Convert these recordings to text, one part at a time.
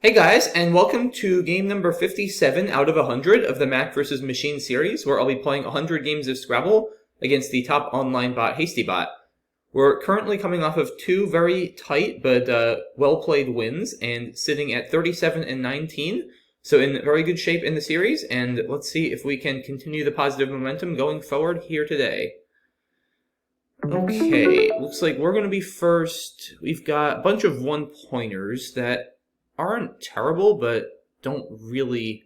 Hey guys, and welcome to game number 57 out of 100 of the Mack vs. Machine series, where I'll be playing 100 games of Scrabble against the top online bot, HastyBot. We're currently coming off of two very tight but well-played wins, and sitting at 37 and 19, so in very good shape in the series, and let's see if we can continue the positive momentum going forward here today. Okay, looks like we're going to be first. We've got a bunch of one-pointers that aren't terrible, but don't really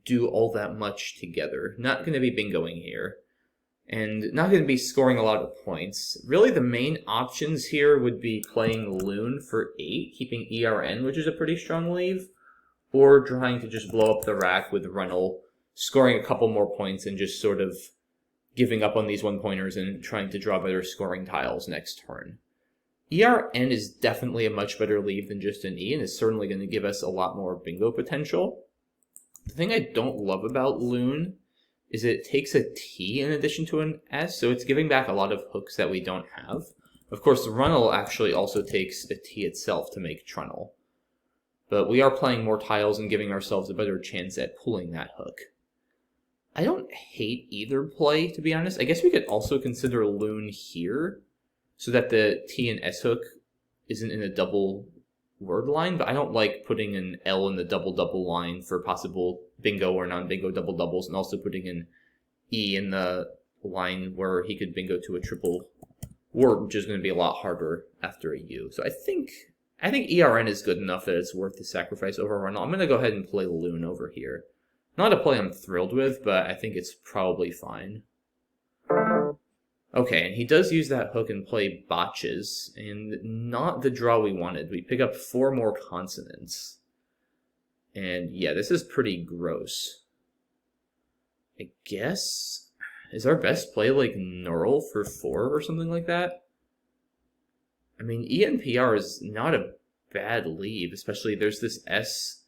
do all that much together. Not going to be bingoing here. And not going to be scoring a lot of points. Really, the main options here would be playing Loon for 8, keeping ERN, which is a pretty strong leave, or trying to just blow up the rack with Runnel, scoring a couple more points and just sort of giving up on these one-pointers and trying to draw better scoring tiles next turn. ERN is definitely a much better leave than just an E, and is certainly going to give us a lot more bingo potential. The thing I don't love about Loon is it takes a T in addition to an S, so it's giving back a lot of hooks that we don't have. Of course, Runnel actually also takes a T itself to make Trunnel. But we are playing more tiles and giving ourselves a better chance at pulling that hook. I don't hate either play, to be honest. I guess we could also consider Loon here, so that the T and S hook isn't in a double word line, but I don't like putting an L in the double-double line for possible bingo or non-bingo double-doubles, and also putting an E in the line where he could bingo to a triple word, which is going to be a lot harder after a U. So I think ERN is good enough that it's worth the sacrifice over Runnel. I'm going to go ahead and play Loon over here. Not a play I'm thrilled with, but I think it's probably fine. Okay, and he does use that hook and play botches, and not the draw we wanted. We pick up 4 more consonants. And yeah, this is pretty gross. I guess, is our best play like Knurl for 4 or something like that? I mean, ENPR is not a bad leave, especially there's this S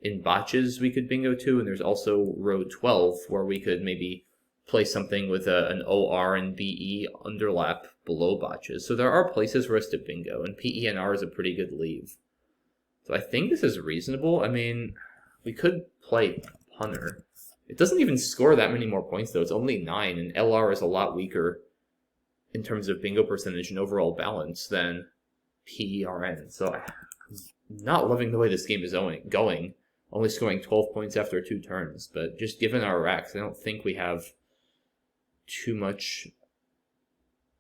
in botches we could bingo to, and there's also row 12 where we could maybe play something with an OR and BE underlap below botches. So there are places for us to bingo, and PENR is a pretty good leave. So I think this is reasonable. I mean, we could play punter. It doesn't even score that many more points, though. It's only 9, and LR is a lot weaker in terms of bingo percentage and overall balance than PERN. So I'm not loving the way this game is going. Only scoring 12 points after 2 turns, but just given our racks, I don't think we have too much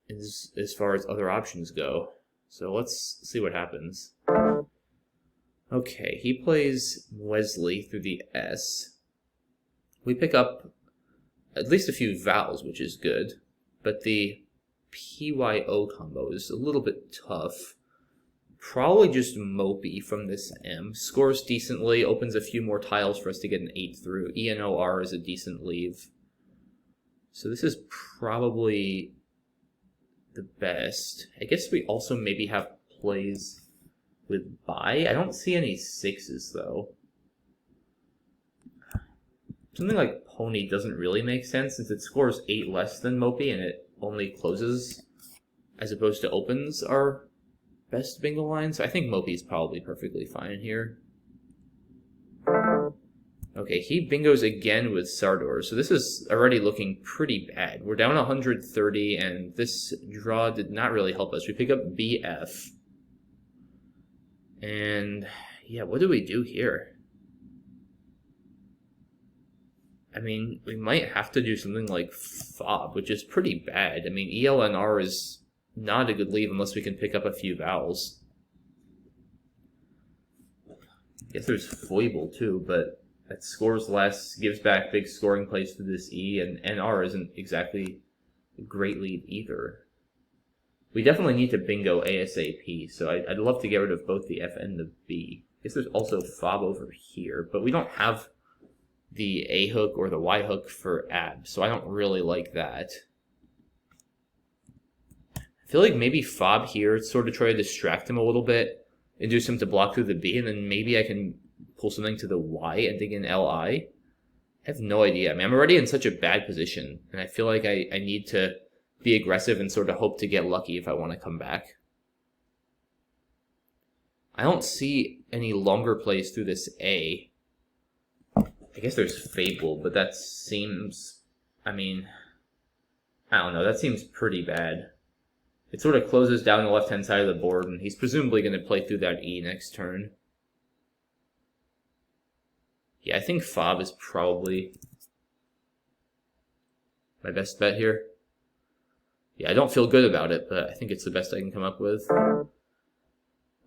as far as other options go. So let's see what happens. Okay, he plays Wesley through the S. We pick up at least a few vowels, which is good, but the PYO combo is a little bit tough. Probably just Mopey from this M. Scores decently, opens a few more tiles for us to get an 8 through. ENOR is a decent leave. So this is probably the best. I guess we also maybe have plays with buy. I don't see any 6s, though. Something like Pony doesn't really make sense since it scores 8 less than Mopey and it only closes as opposed to opens our best bingo line. So I think Mopey is probably perfectly fine here. Okay, he bingos again with Sardor, so this is already looking pretty bad. We're down 130, and this draw did not really help us. We pick up BF. And yeah, what do we do here? I mean, we might have to do something like FOB, which is pretty bad. I mean, ELNR is not a good leave unless we can pick up a few vowels. I guess there's Foible too, but that scores less, gives back big scoring plays to this E, and NR isn't exactly a great lead either. We definitely need to bingo ASAP, so I'd love to get rid of both the F and the B. I guess there's also FOB over here, but we don't have the A hook or the Y hook for AB, so I don't really like that. I feel like maybe FOB here, sort of try to distract him a little bit, induce him to block through the B, and then maybe I can pull something to the Y and dig in LI. I have no idea. I mean, I'm already in such a bad position, and I feel like I need to be aggressive and sort of hope to get lucky if I want to come back. I don't see any longer plays through this A. I guess there's Fable, but that seems... I mean... I don't know, that seems pretty bad. It sort of closes down the left-hand side of the board, and he's presumably going to play through that E next turn. Yeah, I think Fob is probably my best bet here. Yeah, I don't feel good about it, but I think it's the best I can come up with.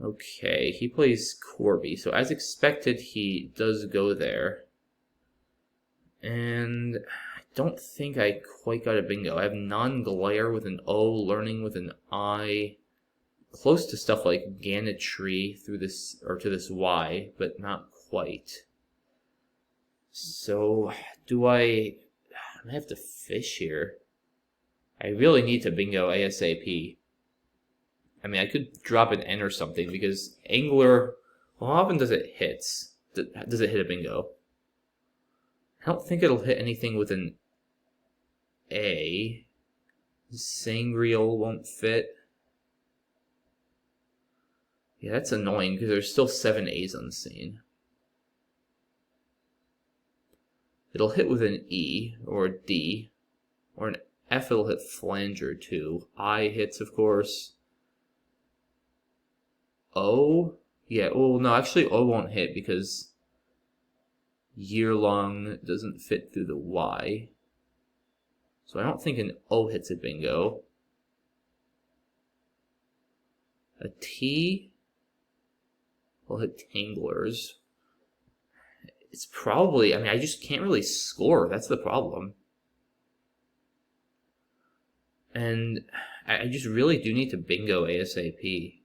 Okay, he plays Corby, so as expected, he does go there. And I don't think I quite got a bingo. I have non-glare with an O, learning with an I, close to stuff like Ganetry through this, or to this Y, but not quite. So, I have to fish here. I really need to bingo ASAP. I mean, I could drop an N or something, because Angler, well, how often does it hit? Does it hit a bingo? I don't think it'll hit anything with an A. Sangreal won't fit. Yeah, that's annoying, because there's still 7 A's unseen. It'll hit with an E, or a D, or an F, it'll hit flanger too. I hits, of course. O? Yeah, well, no, actually O won't hit because year-long doesn't fit through the Y. So I don't think an O hits a bingo. A T will hit Tanglers. It's probably, I mean, I just can't really score. That's the problem. And I just really do need to bingo ASAP.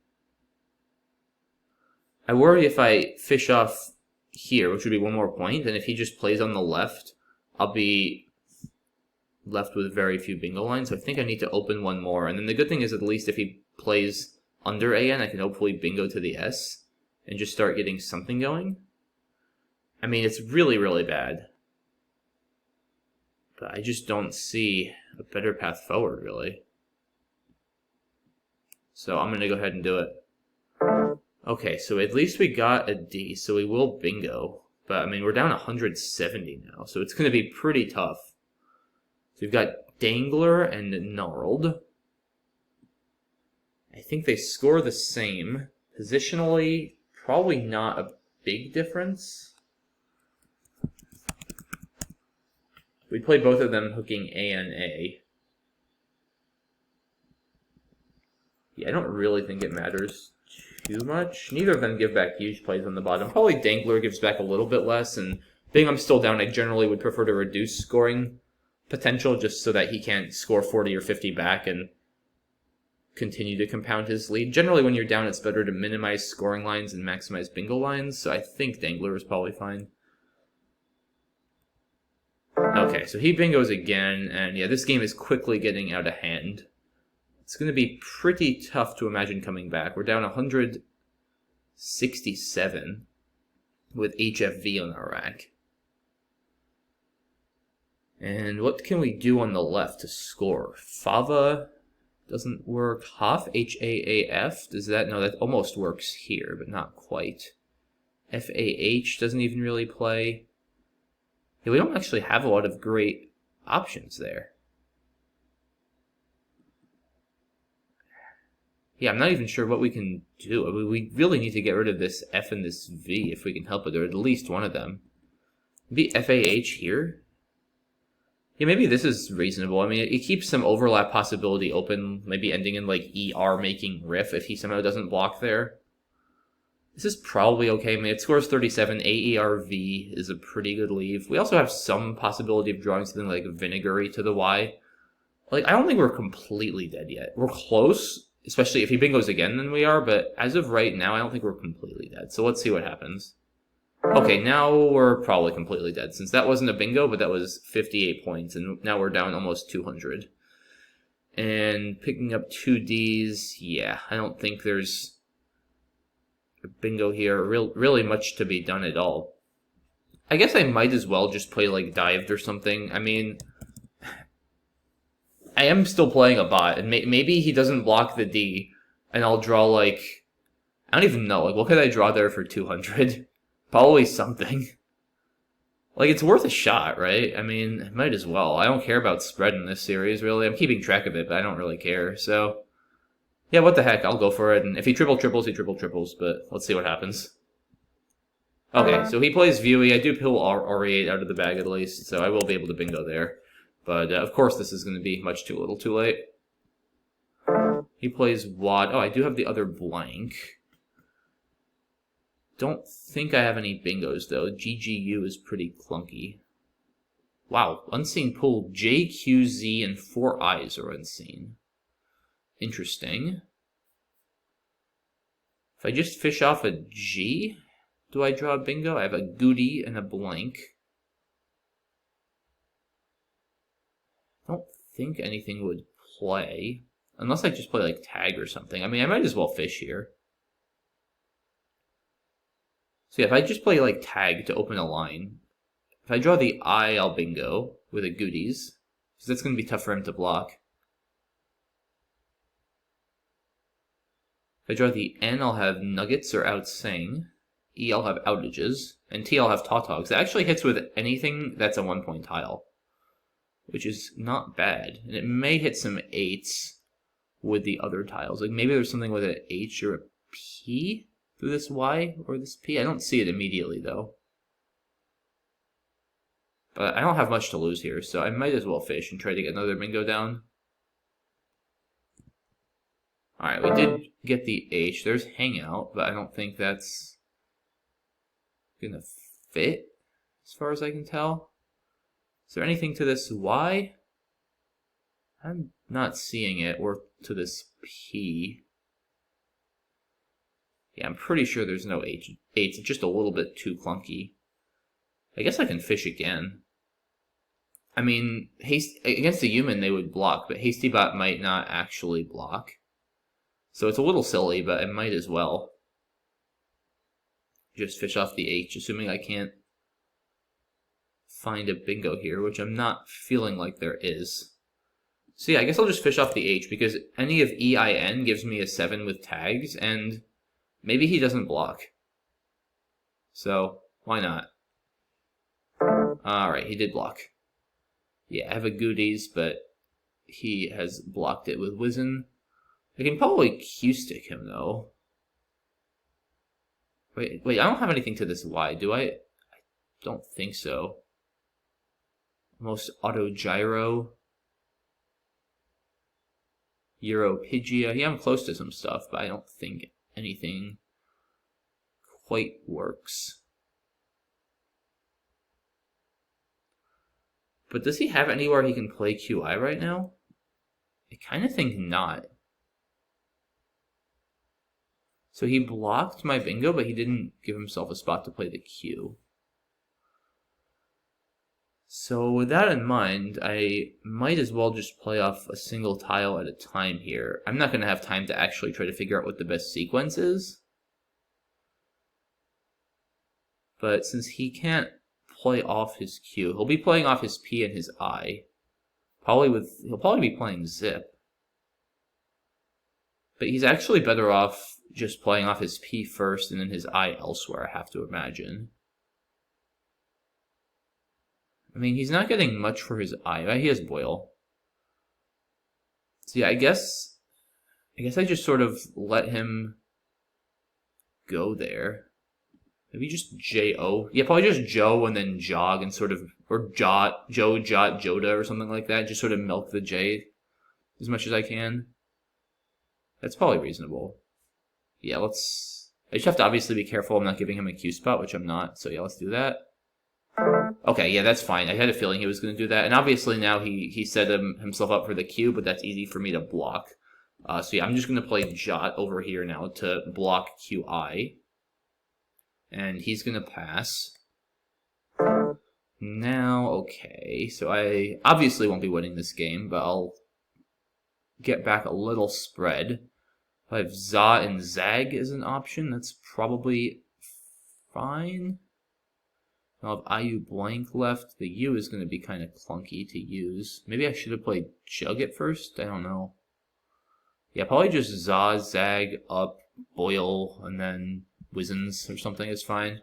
I worry if I fish off here, which would be 1 more point, and if he just plays on the left, I'll be left with very few bingo lines. So I think I need to open 1 more. And then the good thing is, at least if he plays under AN, I can hopefully bingo to the S and just start getting something going. I mean, it's really, really bad. But I just don't see a better path forward, really. So I'm going to go ahead and do it. Okay, so at least we got a D, so we will bingo. But, I mean, we're down 170 now, so it's going to be pretty tough. So we've got Dangler and Gnarled. I think they score the same. Positionally, probably not a big difference. We'd play both of them hooking A and A. Yeah, I don't really think it matters too much. Neither of them give back huge plays on the bottom. Probably Dangler gives back a little bit less, and being I'm still down, I generally would prefer to reduce scoring potential just so that he can't score 40 or 50 back and continue to compound his lead. Generally, when you're down, it's better to minimize scoring lines and maximize bingo lines, so I think Dangler is probably fine. Okay, so he bingos again, and yeah, this game is quickly getting out of hand. It's going to be pretty tough to imagine coming back. We're down 167 with HFV on our rack. And what can we do on the left to score? Fava doesn't work. Hoff, H-A-A-F, does that? No, that almost works here, but not quite. F-A-H doesn't even really play. Yeah, we don't actually have a lot of great options there. Yeah, I'm not even sure what we can do. I mean, we really need to get rid of this F and this V if we can help it, or at least one of them. Maybe F-A-H here? Yeah, maybe this is reasonable. I mean, it keeps some overlap possibility open, maybe ending in, like, ER making riff if he somehow doesn't block there. This is probably okay. I mean, it scores 37. AERV is a pretty good leave. We also have some possibility of drawing something like Vinegary to the Y. Like, I don't think we're completely dead yet. We're close, especially if he bingos again than we are, but as of right now, I don't think we're completely dead. So let's see what happens. Okay, now we're probably completely dead, since that wasn't a bingo, but that was 58 points, and now we're down almost 200. And picking up 2 Ds, yeah, I don't think there's a bingo here, really much to be done at all. I guess I might as well just play, like, Dived or something. I mean, I am still playing a bot, and maybe he doesn't block the D, and I'll draw, like, I don't even know. Like, what could I draw there for 200? Probably something. Like, it's worth a shot, right? I mean, might as well. I don't care about spread in this series, really. I'm keeping track of it, but I don't really care. So, yeah, what the heck? I'll go for it. And if he triple triples, he triple triples. But let's see what happens. Okay, so he plays Viewy. I do pull RE8 out of the bag at least, so I will be able to bingo there. But, of course, this is going to be much too little too late. He plays Wad. Oh, I do have the other blank. Don't think I have any bingos, though. GGU is pretty clunky. Wow, unseen pool. J, Q, Z, and 4 I's are unseen. Interesting. If I just fish off a G, do I draw a bingo? I have a goody and a blank. I don't think anything would play. Unless I just play, like, tag or something. I mean, I might as well fish here. So yeah, if I just play, like, tag to open a line, if I draw the I, I'll bingo with a goodies. Because that's going to be tough for him to block. If I draw the N, I'll have nuggets or outsing. E, I'll have outages. And T, I'll have tautogs. It actually hits with anything that's a 1-point tile, which is not bad. And it may hit some 8s with the other tiles. Like, maybe there's something with an H or a P through this Y or this P. I don't see it immediately, though. But I don't have much to lose here, so I might as well fish and try to get another bingo down. Alright, we did get the H. There's Hangout, but I don't think that's gonna fit, as far as I can tell. Is there anything to this Y? I'm not seeing it, or to this P. Yeah, I'm pretty sure there's no H. It's just a little bit too clunky. I guess I can fish again. I mean, against a human they would block, but HastyBot might not actually block. So it's a little silly, but I might as well just fish off the H, assuming I can't find a bingo here, which I'm not feeling like there is. So yeah, I guess I'll just fish off the H, because any of EIN gives me a 7 with tags, and maybe he doesn't block. So, why not? Alright, he did block. Yeah, I have a goodies, but he has blocked it with Wizen. I can probably Q-stick him, though. Wait, I don't have anything to this Y, do I? I don't think so. Almost auto gyro. Europigia. Yeah, I'm close to some stuff, but I don't think anything quite works. But does he have anywhere he can play QI right now? I kind of think not. So he blocked my bingo, but he didn't give himself a spot to play the Q. So with that in mind, I might as well just play off a single tile at a time here. I'm not going to have time to actually try to figure out what the best sequence is. But since he can't play off his Q, he'll be playing off his P and his I. He'll probably be playing Zip. But he's actually better off just playing off his P first and then his I elsewhere, I have to imagine. I mean, he's not getting much for his I, right? He has Boil. So yeah, I guess I just sort of let him go there. Maybe just J-O. Yeah, probably just Joe and then Jog and sort of, or Jot, Joe, Jot, Joda or something like that. Just sort of milk the J as much as I can. That's probably reasonable. Yeah, I just have to obviously be careful I'm not giving him a Q spot, which I'm not. So yeah, let's do that. Okay, yeah, that's fine. I had a feeling he was going to do that. And obviously now he set himself up for the Q, but that's easy for me to block. So yeah, I'm just going to play Jot over here now to block QI. And he's going to pass. Now, okay, so I obviously won't be winning this game, but I'll get back a little spread. I have Za and Zag as an option. That's probably fine. I'll have IU blank left. The U is going to be kind of clunky to use. Maybe I should have played Jug at first? I don't know. Yeah, probably just Za, Zag, up, Boil and then Wizen's or something is fine.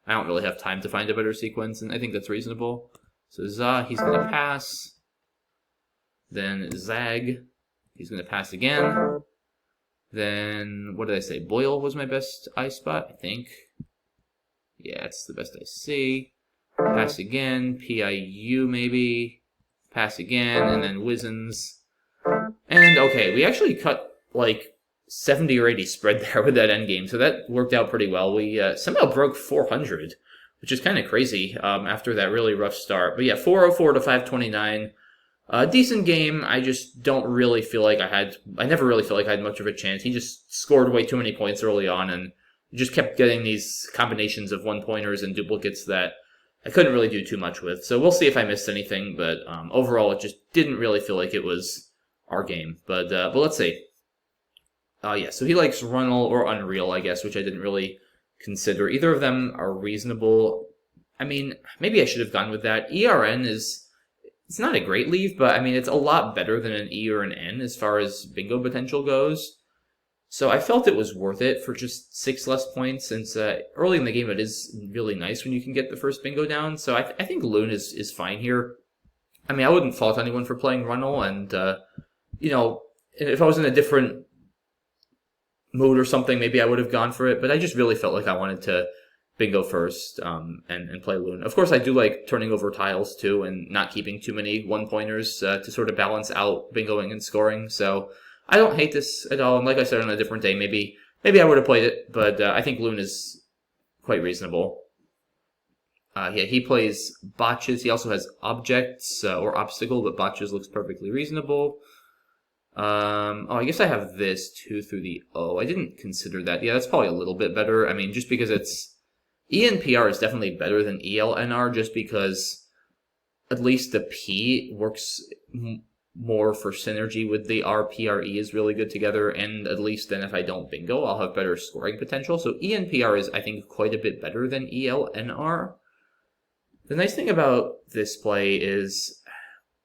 I don't really have time to find a better sequence, and I think that's reasonable. So Za, he's going to pass. Then Zag, he's going to pass again. Then, what did I say? Boil was my best I spot, I think. Yeah, it's the best I see. Pass again. PIU maybe. Pass again, and then Wizen's. And, okay, we actually cut, like, 70 or 80 spread there with that endgame, so that worked out pretty well. We somehow broke 400, which is kind of crazy after that really rough start. But yeah, 404 to 529. Decent game. I just don't really feel like I never really felt like I had much of a chance. He just scored way too many points early on and just kept getting these combinations of one-pointers and duplicates that I couldn't really do too much with. So we'll see if I missed anything, but overall it just didn't really feel like it was our game. But let's see. Yeah, so he likes Runnel or Unreal, I guess, which I didn't really consider. Either of them are reasonable. I mean, maybe I should have gone with that. ERN it's not a great leave, but I mean, it's a lot better than an E or an N as far as bingo potential goes. So I felt it was worth it for just 6 less points, since early in the game it is really nice when you can get the first bingo down. So I think Loon is fine here. I mean, I wouldn't fault anyone for playing Runnel, and, you know, if I was in a different mood or something, maybe I would have gone for it, but I just really felt like I wanted to bingo first and play Loon. Of course, I do like turning over tiles too and not keeping too many one-pointers to sort of balance out bingoing and scoring, so I don't hate this at all, and like I said, on a different day, maybe I would have played it, but I think Loon is quite reasonable. Yeah, he plays Botches. He also has Objects or Obstacle, but Botches looks perfectly reasonable. Oh, I guess I have this too through the O. I didn't consider that. Yeah, that's probably a little bit better. I mean, just because it's... ENPR is definitely better than ELNR, just because at least the P works more for synergy with the R. PRE is really good together, and at least then if I don't bingo, I'll have better scoring potential. So ENPR is, I think, quite a bit better than ELNR. The nice thing about this play is...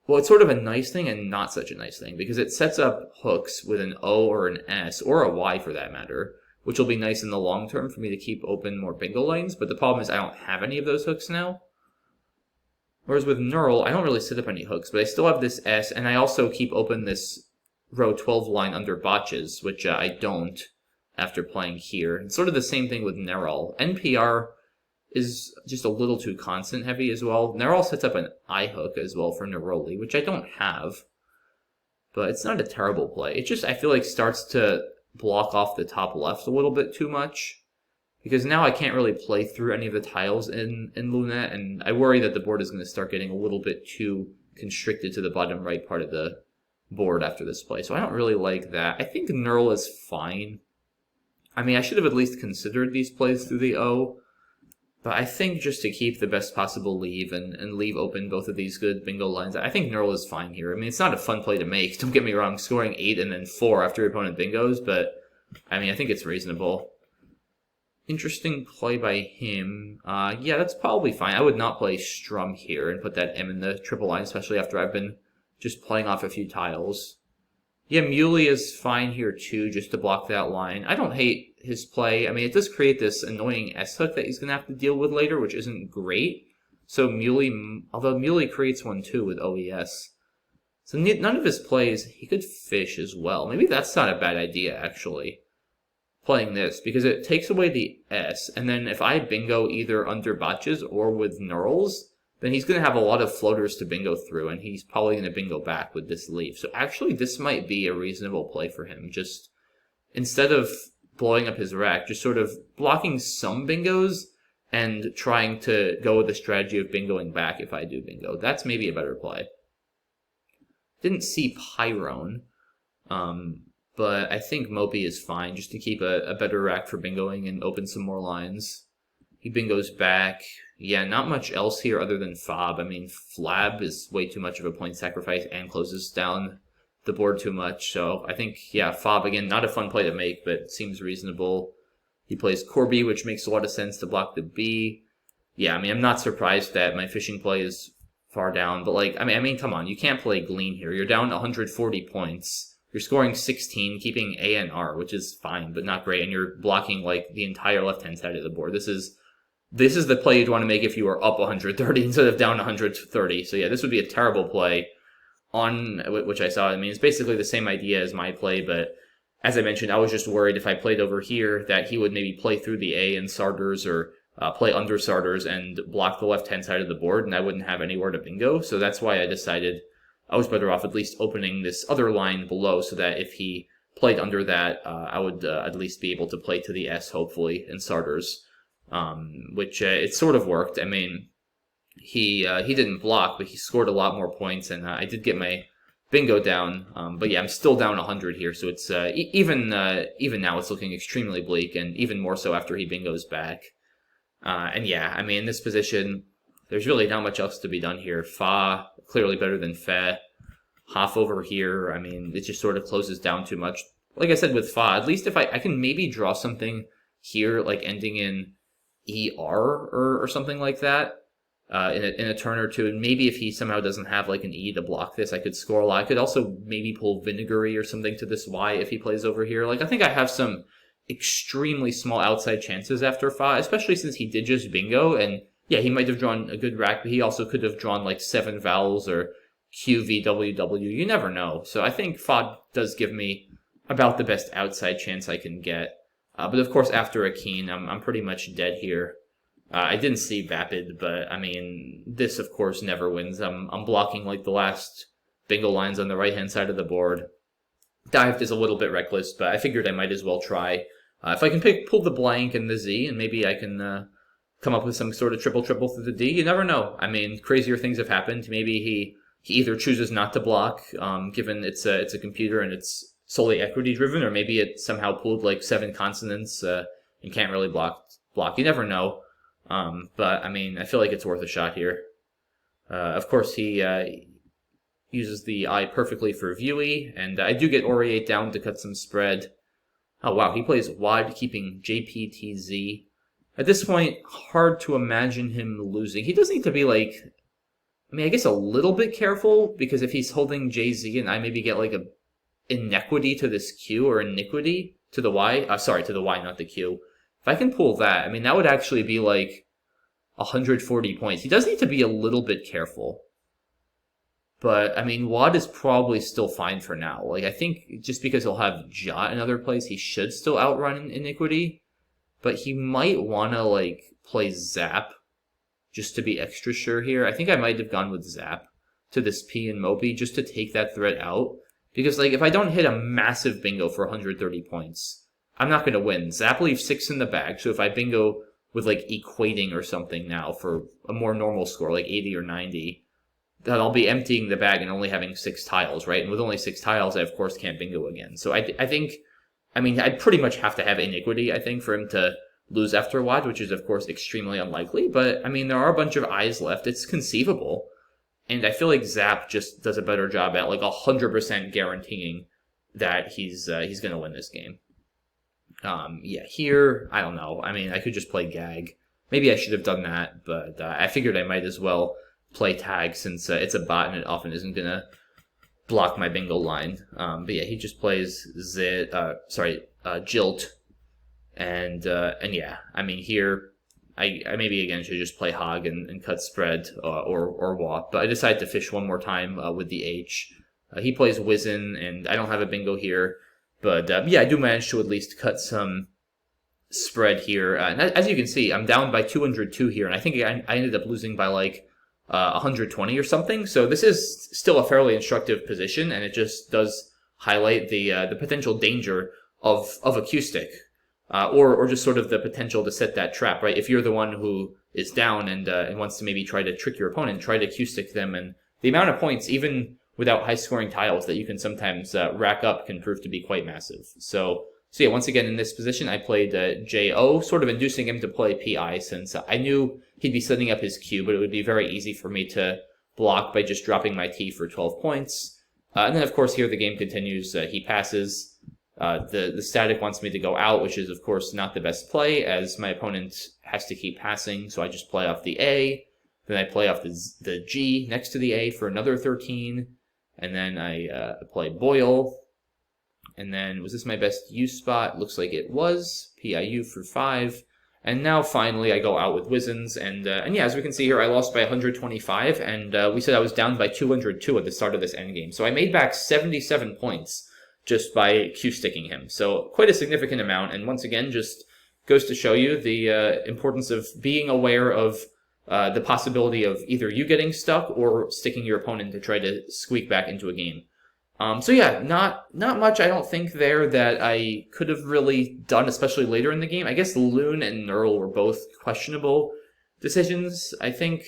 well, it's sort of a nice thing and not such a nice thing, because it sets up hooks with an O or an S, or a Y for that matter, which will be nice in the long term for me to keep open more bingo lanes, but the problem is I don't have any of those hooks now. Whereas with Neural, I don't really set up any hooks, but I still have this S, and I also keep open this row 12 line under Botches, which I don't after playing here. It's sort of the same thing with Neural. NPR is just a little too constant heavy as well. Neural sets up an I hook as well for Neroli, which I don't have, but it's not a terrible play. It just, I feel like, starts to block off the top left a little bit too much, because now I can't really play through any of the tiles in Lunette, and I worry that the board is going to start getting a little bit too constricted to the bottom right part of the board after this play, so I don't really like that. I think Neural is fine. I mean, I should have at least considered these plays through the O, but I think just to keep the best possible leave and leave open both of these good bingo lines, I think Neural is fine here. I mean, it's not a fun play to make, don't get me wrong, scoring 8 and then 4 after your opponent bingos, but I mean, I think it's reasonable. Interesting play by him. Yeah, that's probably fine. I would not play Strum here and put that M in the triple line, especially after I've been just playing off a few tiles. Yeah, Muley is fine here too, just to block that line. I don't hate his play. I mean, it does create this annoying S-hook that he's going to have to deal with later, which isn't great. So Muley, although Muley creates one too with OES. So none of his plays, he could fish as well. Maybe that's not a bad idea, actually, playing this, because it takes away the S, and then if I bingo either under Botches or with Neurals, then he's going to have a lot of floaters to bingo through, and he's probably going to bingo back with this leaf. So actually, this might be a reasonable play for him. Just, instead of blowing up his rack, just sort of blocking some bingos and trying to go with the strategy of bingoing back if I do bingo. That's maybe a better play. Didn't see Pyrone, but I think Mopey is fine, just to keep a better rack for bingoing and open some more lines. He bingos back. Yeah, not much else here other than Fob. I mean, Flab is way too much of a point sacrifice and closes down the board too much. So I think, yeah, Fob, again, not a fun play to make, but seems reasonable. He plays Corby, which makes a lot of sense to block the B. Yeah, I mean, I'm not surprised that my fishing play is far down, but like, I mean, come on, you can't play Glean here. You're down 140 points. you're scoring 16, keeping A and R, which is fine, but not great, and you're blocking like the entire left-hand side of the board. This is the play you'd want to make if you were up 130 instead of down 130. So yeah, this would be a terrible play on which I saw. I mean, it's basically the same idea as my play, but as I mentioned, I was just worried if I played over here that he would maybe play through the A and starters or play under starters and block the left-hand side of the board, and I wouldn't have anywhere to bingo. So that's why I decided I was better off at least opening this other line below so that if he played under that, I would at least be able to play to the S, hopefully, in starters, which it sort of worked. I mean, he didn't block, but he scored a lot more points, and I did get my bingo down. But yeah, I'm still down 100 here, so it's even now it's looking extremely bleak, and even more so after he bingos back. And yeah, I mean, in this position, there's really not much else to be done here. Fa, clearly better than Fe. Half over here, I mean, it just sort of closes down too much. Like I said with Fa, at least if I can maybe draw something here, like ending in ER or something like that, in a turn or two, and maybe if he somehow doesn't have like an E to block this, I could score a lot. I could also maybe pull Vinegary or something to this Y if he plays over here. Like, I think I have some extremely small outside chances after Fa, especially since he did just bingo, and yeah, he might have drawn a good rack, but he also could have drawn like 7 vowels or QVWW. You never know. So I think Fa does give me about the best outside chance I can get. But of course, after a Keen, I'm pretty much dead here. I didn't see Vapid, but I mean, this of course never wins. I'm blocking like the last bingo lines on the right-hand side of the board. Dived is a little bit reckless, but I figured I might as well try. If I can pull the blank and the Z, and maybe I can come up with some sort of triple through the D, you never know. I mean, crazier things have happened. Maybe he either chooses not to block, given it's a computer and it's solely equity driven, or maybe it somehow pulled like 7 consonants and can't really block. You never know. But I mean, I feel like it's worth a shot here. Of course, he uses the I perfectly for Viewey, and I do get Oriate down to cut some spread. Oh wow, he plays wide, keeping JPTZ. At this point, hard to imagine him losing. He does need to be like, I mean, I guess a little bit careful, because if he's holding JZ and I maybe get like a inequity to this Q or iniquity to the Y, sorry, to the Y, not the Q. If I can pull that, I mean, that would actually be like 140 points. He does need to be a little bit careful. But, I mean, Wad is probably still fine for now. Like, I think just because he'll have Jot in other plays, he should still outrun Iniquity. But he might want to, like, play Zap just to be extra sure here. I think I might have gone with Zap to this P and Moby just to take that threat out. Because, like, if I don't hit a massive bingo for 130 points, I'm not going to win. Zap leaves 6 in the bag, so if I bingo with, like, equating or something now for a more normal score, like 80 or 90... that I'll be emptying the bag and only having 6 tiles, right? And with only 6 tiles, I of course can't bingo again. So I think, I mean, I'd pretty much have to have Iniquity, I think, for him to lose after a Wad, which is of course extremely unlikely. But, I mean, there are a bunch of eyes left. It's conceivable. And I feel like Zap just does a better job at, like, 100% guaranteeing that he's going to win this game. Yeah, here, I don't know. I mean, I could just play Gag. Maybe I should have done that, but I figured I might as well play Tag since it's a bot and it often isn't going to block my bingo line. But yeah, he just plays Jilt. And yeah, I mean, here, I maybe again should just play Hog and cut spread or Wop. But I decided to fish one more time with the H. He plays Wizen, and I don't have a bingo here. But yeah, I do manage to at least cut some spread here. And as you can see, I'm down by 202 here, and I think I ended up losing by like 120 or something. So this is still a fairly instructive position, and it just does highlight the potential danger of a Q stick, or just sort of the potential to set that trap, right? If you're the one who is down and wants to maybe try to trick your opponent, try to Q stick them, and the amount of points, even without high scoring tiles, that you can sometimes rack up can prove to be quite massive. So yeah, once again, in this position, I played JO, sort of inducing him to play PI, since I knew he'd be setting up his Q, but it would be very easy for me to block by just dropping my T for 12 points. And then, of course, here the game continues. He passes. The static wants me to go out, which is, of course, not the best play, as my opponent has to keep passing, so I just play off the A. Then I play off the G next to the A for another 13. And then I play Boil. And then, was this my best use spot? Looks like it was. PIU for 5. And now, finally, I go out with Wizzens. And yeah, as we can see here, I lost by 125. And we said I was down by 202 at the start of this endgame. So I made back 77 points just by Q-sticking him. So quite a significant amount. And once again, just goes to show you the importance of being aware of the possibility of either you getting stuck or sticking your opponent to try to squeak back into a game. So yeah, not much I don't think there that I could have really done, especially later in the game. I guess Loon and Knurl were both questionable decisions. I think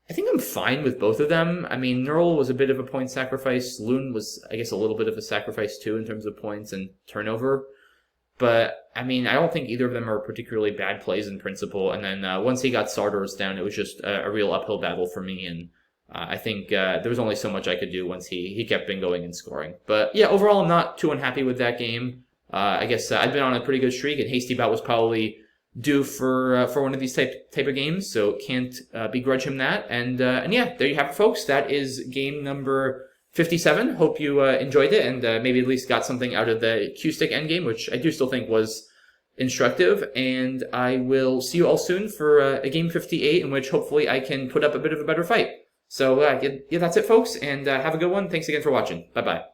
I'm fine with both of them. I mean, Knurl was a bit of a point sacrifice. Loon was, I guess, a little bit of a sacrifice too in terms of points and turnover. But, I mean, I don't think either of them are particularly bad plays in principle. And then once he got Sardours down, it was just a real uphill battle for me. And I think there was only so much I could do once he kept bingoing and scoring. But yeah, overall, I'm not too unhappy with that game. I guess I've been on a pretty good streak, and HastyBot was probably due for one of these type of games, so can't begrudge him that. And yeah, there you have it, folks. That is game number 57. Hope you enjoyed it and maybe at least got something out of the Q-stick endgame, which I do still think was instructive. And I will see you all soon for a game 58 in which hopefully I can put up a bit of a better fight. So yeah, that's it, folks, and have a good one. Thanks again for watching. Bye-bye.